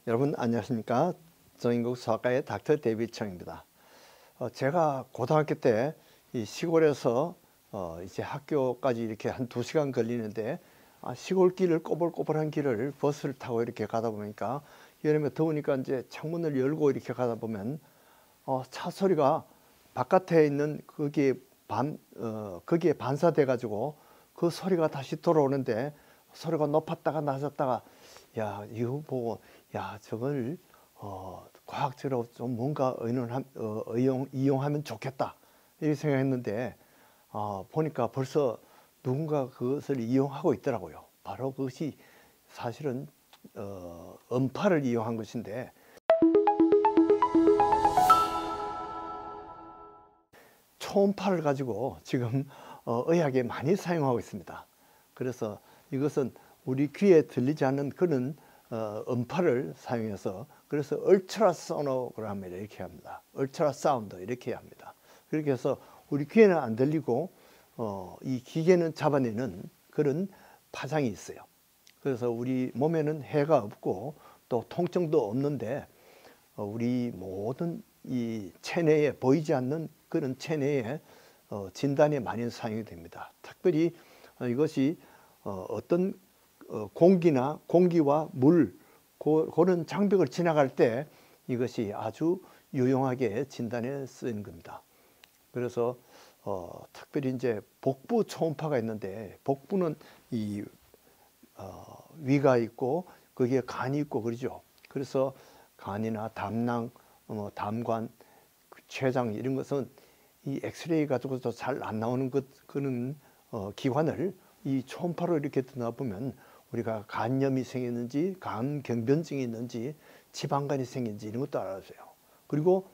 여러분 안녕하십니까? 정인국 수학과의 닥터 데이비드 청입니다. 제가 고등학교 때 이 시골에서 이제 학교까지 이렇게 한 2시간 걸리는데 시골길을 꼬불꼬불한 길을 버스를 타고 이렇게 가다 보니까 여름에 더우니까 이제 창문을 열고 이렇게 가다 보면 차 소리가 바깥에 있는 거기에 반사돼 가지고 그 소리가 다시 돌아오는데 소리가 높았다가 낮았다가 야 이거 보고 야 저걸 과학적으로 좀 뭔가 이용하면 좋겠다 이렇게 생각했는데 보니까 벌써 누군가 그것을 이용하고 있더라고요. 바로 그것이 사실은 음파를 이용한 것인데 초음파를 가지고 지금 의학에 많이 사용하고 있습니다. 그래서 이것은 우리 귀에 들리지 않는 그런 음파를 사용해서 그래서 얼트라소노그램 이렇게 합니다. 얼트라사운드 이렇게 합니다. 그렇게 해서 우리 귀에는 안 들리고 이 기계는 잡아내는 그런 파장이 있어요. 그래서 우리 몸에는 해가 없고 또 통증도 없는데 우리 모든 이 체내에 보이지 않는 그런 체내에 진단에 많이 사용이 됩니다. 특별히 이것이 어떤 공기와 물 그런 장벽을 지나갈 때 이것이 아주 유용하게 진단에 쓰이는 겁니다. 그래서 특별히 이제 복부 초음파가 있는데 복부는 이 위가 있고 거기에 간이 있고 그러죠. 그래서 간이나 담낭, 담관, 췌장 이런 것은 이 엑스레이 가지고도 잘 안 나오는 그런 기관을 이 초음파로 이렇게 들어보면 우리가 간염이 생겼는지, 간경변증이 있는지, 지방간이 생긴지 이런 것도 알아서요. 그리고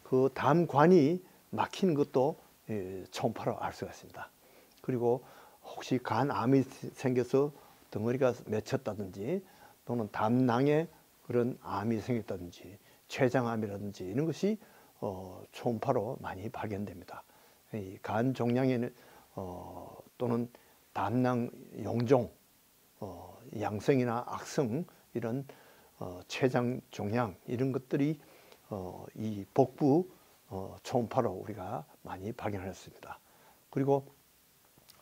그 담관이 막히는 것도 초음파로 알 수가 있습니다. 그리고 혹시 간암이 생겨서 덩어리가 맺혔다든지 또는 담낭에 그런 암이 생겼다든지 췌장암이라든지 이런 것이 초음파로 많이 발견됩니다. 이 간 종양에는 또는 담낭 용종, 양성이나 악성 이런 췌장 종양 이런 것들이 이 복부 초음파로 우리가 많이 발견했습니다. 그리고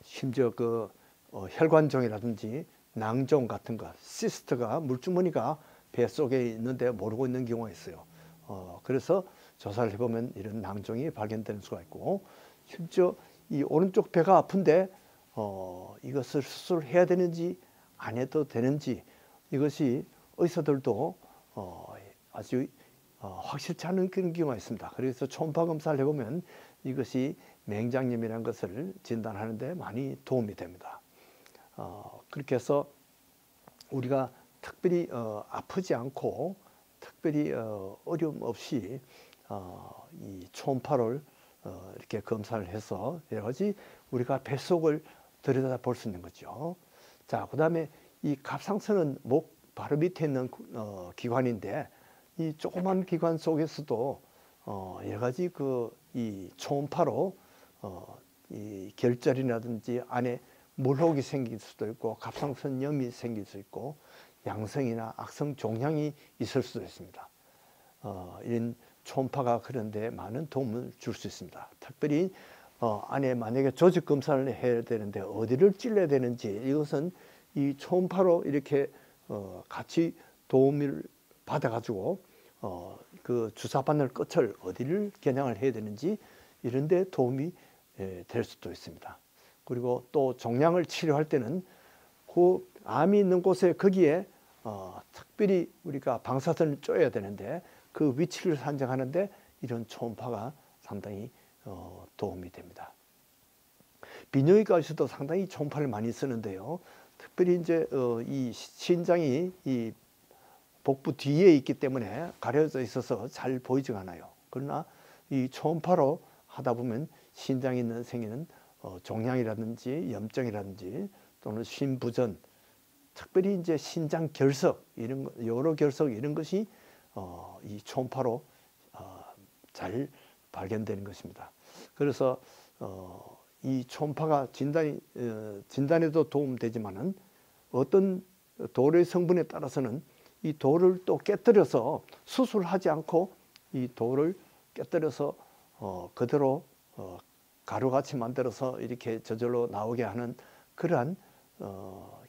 심지어 그 혈관종이라든지 낭종 같은 것, 시스트가 물주머니가 뱃속에 있는데 모르고 있는 경우가 있어요. 그래서 조사를 해보면 이런 낭종이 발견되는 수가 있고 심지어 이 오른쪽 배가 아픈데 이것을 수술해야 되는지 안 해도 되는지 이것이 의사들도 아주 확실치 않은 그런 경우가 있습니다. 그래서 초음파 검사를 해보면 이것이 맹장염이라는 것을 진단하는 데 많이 도움이 됩니다. 그렇게 해서 우리가 특별히 아프지 않고 특별히 어려움 없이 이 초음파를 이렇게 검사를 해서 여러 가지 우리가 뱃속을 들여다볼 수 있는 거죠. 자, 그 다음에 이 갑상선은 목 바로 밑에 있는 기관인데 이 조그만 기관 속에서도 여러 가지 이 초음파로 이 결절이라든지 안에 물혹이 생길 수도 있고 갑상선염이 생길 수 있고 양성이나 악성 종양이 있을 수도 있습니다. 이런 초음파가 그런데 많은 도움을 줄 수 있습니다. 특별히 안에 만약에 조직 검사를 해야 되는데 어디를 찔러야 되는지 이것은 이 초음파로 이렇게 같이 도움을 받아가지고 그 주사 바늘 끝을 어디를 겨냥을 해야 되는지 이런 데 도움이 될 수도 있습니다. 그리고 또 종양을 치료할 때는 그 암이 있는 곳에 거기에 특별히 우리가 방사선을 쬐야 되는데 그 위치를 산정하는데 이런 초음파가 상당히 도움이 됩니다. 비뇨기과에서도 상당히 초음파를 많이 쓰는데요. 특별히 이제 이 신장이 이 복부 뒤에 있기 때문에 가려져 있어서 잘 보이지가 않아요. 그러나 이 초음파로 하다 보면 신장에 생기는 종양이라든지 염증이라든지 또는 심부전, 특별히 이제 신장 결석 이런 여러 결석 이런 것이 이 초음파로 잘 발견되는 것입니다. 그래서 이 초음파가 진단에도 도움되지만은 어떤 도료의 성분에 따라서는 이 돌을 또 깨뜨려서 수술하지 않고 이 돌을 깨뜨려서 그대로 가루같이 만들어서 이렇게 저절로 나오게 하는 그러한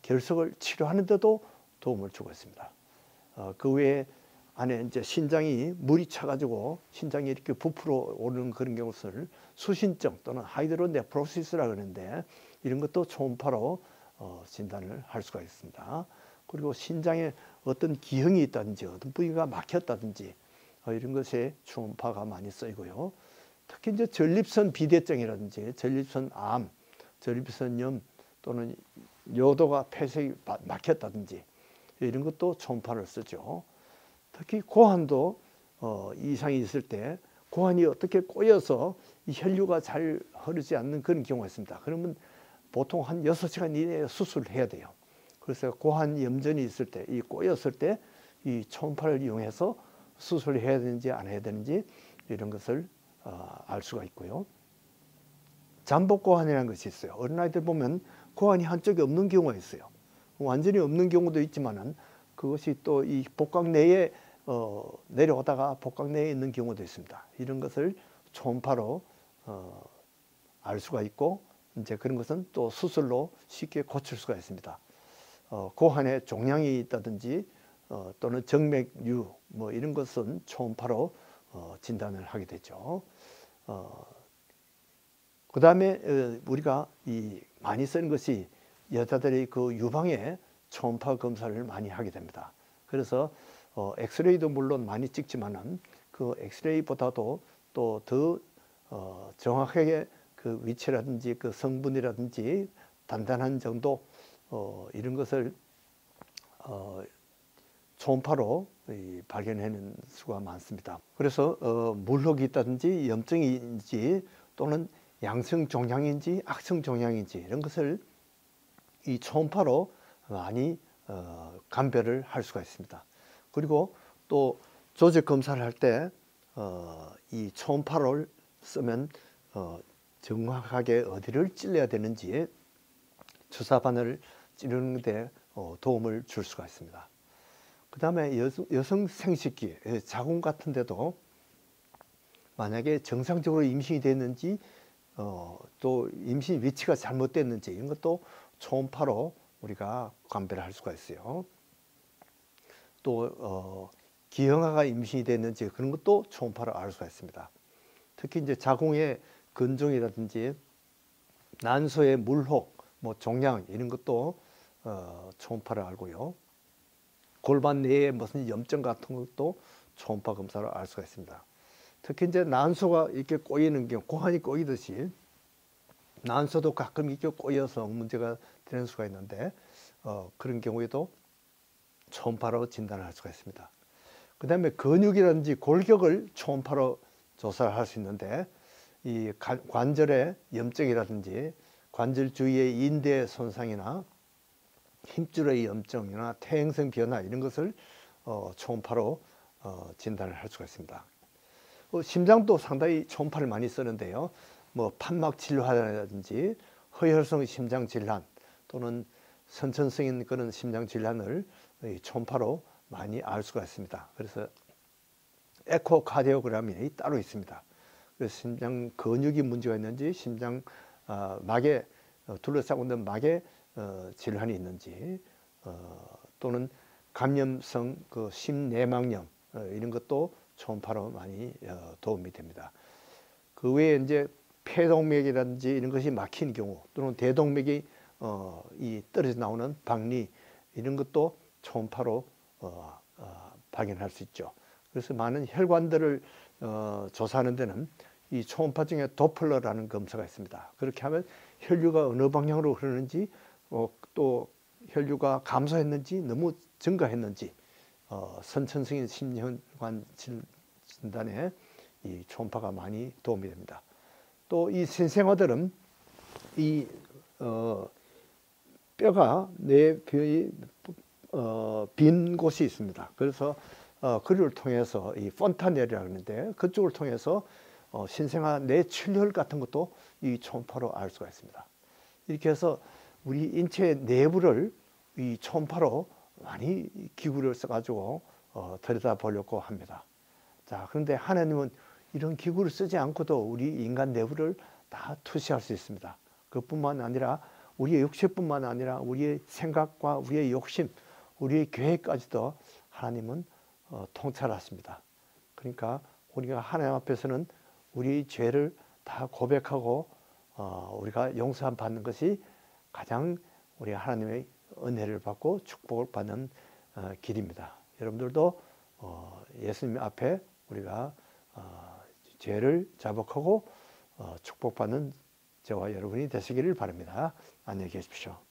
결석을 치료하는 데도 도움을 주고 있습니다. 그 외에 안에 이제 신장이 물이 차가지고 신장이 이렇게 부풀어 오르는 그런 경우를 수신증 또는 하이드로네프로시스라 그러는데 이런 것도 초음파로 진단을 할 수가 있습니다. 그리고 신장에 어떤 기형이 있다든지 어떤 부위가 막혔다든지 이런 것에 초음파가 많이 쓰이고요. 특히 이제 전립선 비대증이라든지 전립선 암, 전립선염 또는 요도가 폐색이 막혔다든지 이런 것도 초음파를 쓰죠. 특히 고환도 이상이 있을 때 고환이 어떻게 꼬여서 이 혈류가 잘 흐르지 않는 그런 경우가 있습니다. 그러면 보통 한 6시간 이내에 수술을 해야 돼요. 그래서 고환 염전이 있을 때, 이 꼬였을 때 이 초음파를 이용해서 수술을 해야 되는지 안 해야 되는지 이런 것을 알 수가 있고요. 잠복 고환이라는 것이 있어요. 어린아이들 보면 고환이 한쪽에 없는 경우가 있어요. 완전히 없는 경우도 있지만은 그것이 또 이 복강 내에 내려오다가 복강 내에 있는 경우도 있습니다. 이런 것을 초음파로 알 수가 있고 이제 그런 것은 또 수술로 쉽게 고칠 수가 있습니다. 고환에 종양이 있다든지 또는 정맥류 뭐 이런 것은 초음파로 진단을 하게 되죠. 그 다음에 우리가 많이 쓰는 것이 여자들이 그 유방에 초음파 검사를 많이 하게 됩니다. 그래서 엑스레이도 물론 많이 찍지만은 그 엑스레이보다도 또 더 정확하게 그 위치라든지 그 성분이라든지 단단한 정도 이런 것을 초음파로 발견하는 수가 많습니다. 그래서 물혹이 있다든지 염증인지 또는 양성 종양인지 악성 종양인지 이런 것을 이 초음파로 많이 감별을 할 수가 있습니다. 그리고 또 조직 검사를 할 때 이 초음파를 쓰면 정확하게 어디를 찔러야 되는지 주사바늘을 찌르는 데 도움을 줄 수가 있습니다. 그 다음에 여성 생식기, 자궁 같은 데도 만약에 정상적으로 임신이 됐는지 또 임신 위치가 잘못됐는지 이런 것도 초음파로 우리가 감별할 수가 있어요. 또 기형아가 임신이 됐는지 그런 것도 초음파로 알 수가 있습니다. 특히 이제 자궁의 근종이라든지 난소의 물혹, 뭐 종양 이런 것도 초음파로 알고요. 골반 내에 무슨 염증 같은 것도 초음파 검사로 알 수가 있습니다. 특히 이제 난소가 이렇게 꼬이는 경우, 고환이 꼬이듯이 난소도 가끔 이렇게 꼬여서 문제가 되는 수가 있는데 그런 경우에도 초음파로 진단을 할 수가 있습니다. 그 다음에 근육이라든지 골격을 초음파로 조사를 할 수 있는데 이 관절의 염증이라든지 관절 주위의 인대 손상이나 힘줄의 염증이나 퇴행성 변화 이런 것을 초음파로 진단을 할 수가 있습니다. 심장도 상당히 초음파를 많이 쓰는데요. 뭐 판막 질환이라든지 허혈성 심장 질환 또는 선천성인 그런 심장 질환을 초음파로 많이 알 수가 있습니다. 그래서 에코카디오그램이 따로 있습니다. 그래서 심장 근육이 문제가 있는지 심장 막에 둘러싸고 있는 막에 질환이 있는지 또는 감염성 그 심내막염 이런 것도 초음파로 많이 도움이 됩니다. 그 외에 이제 폐동맥이라든지 이런 것이 막힌 경우 또는 대동맥이 이 떨어져 나오는 박리 이런 것도 초음파로 발견할 수 있죠. 그래서 많은 혈관들을 조사하는 데는 이 초음파 중에 도플러라는 검사가 있습니다. 그렇게 하면 혈류가 어느 방향으로 흐르는지 또 혈류가 감소했는지 너무 증가했는지 선천성인 심혈관 진단에 이 초음파가 많이 도움이 됩니다. 또 이 신생아들은 이 뼈가 뇌뼈의 빈 곳이 있습니다. 그래서 그를 통해서 이 폰타넬이라고 하는데 그쪽을 통해서 신생아 뇌출혈 같은 것도 이 초음파로 알 수가 있습니다. 이렇게 해서 우리 인체 내부를 이 초음파로 많이 기구를 써가지고 들여다보려고 합니다. 자, 그런데 하나님은 이런 기구를 쓰지 않고도 우리 인간 내부를 다 투시할 수 있습니다. 그뿐만 아니라 우리의 육체뿐만 아니라 우리의 생각과 우리의 욕심, 우리의 계획까지도 하나님은 통찰하십니다. 그러니까 우리가 하나님 앞에서는 우리 죄를 다 고백하고 우리가 용서 받는 것이 가장 우리 하나님의 은혜를 받고 축복을 받는 길입니다. 여러분들도 예수님 앞에 우리가 죄를 자복하고 축복받는 저와 여러분이 되시기를 바랍니다. 안녕히 계십시오.